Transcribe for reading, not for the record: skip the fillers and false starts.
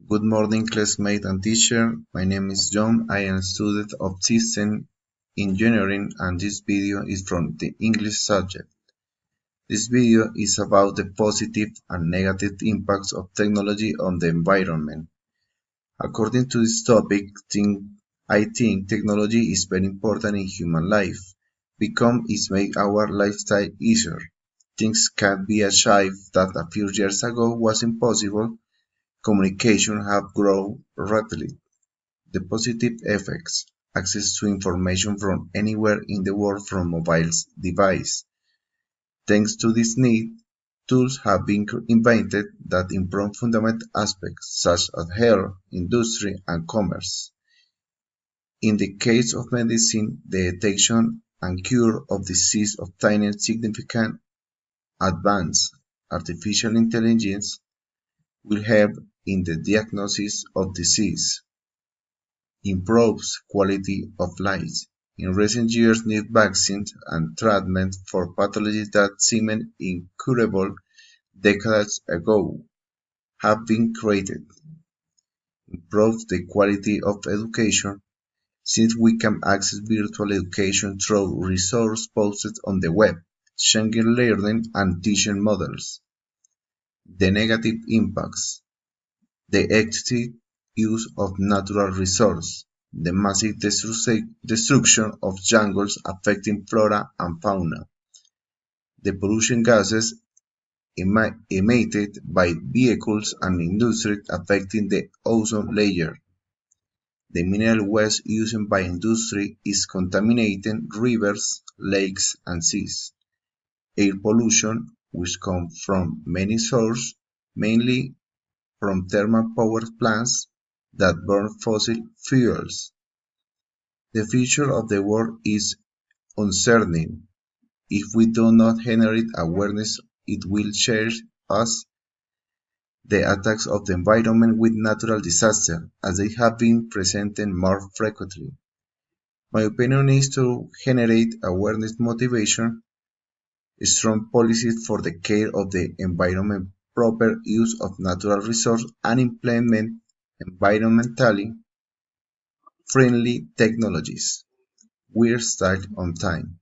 Good morning, classmate and teacher. My name is John. I am a student of System Engineering, and this video is from the English subject. This video is about the positive and negative impacts of technology on the environment. According to this topic, I think technology is very important in human life because it makes our lifestyle easier. Things can be achieved that a few years ago was impossible. Communication have grown rapidly. The positive effects: access to information from anywhere in the world from mobile devices. Thanks to this need, tools have been invented that improve fundamental aspects such as health, industry, and commerce. In the case of medicine, the detection and cure of disease obtain significant advance. Artificial intelligence will help in the diagnosis of disease, improves quality of life. In recent years, new vaccines and treatments for pathologies that seemed incurable decades ago have been created. Improves the quality of education, since we can access virtual education through resources posted on the web, sharing learning and teaching models. The negative impacts: the excessive use of natural resources, the massive destruction of jungles affecting flora and fauna, the pollution gases emitted by vehicles and industries affecting the ozone layer. The mineral waste used by industry is contaminating rivers, lakes, and seas. Air pollution, which comes from many sources, mainly from thermal power plants that burn fossil fuels. The future of the world is uncertain. If we do not generate awareness, it will share us the attacks of the environment with natural disasters, as they have been presented more frequently. My opinion is to generate awareness, motivation, strong policies for the care of the environment, proper use of natural resources, and implement environmentally friendly technologies. We're stuck on time.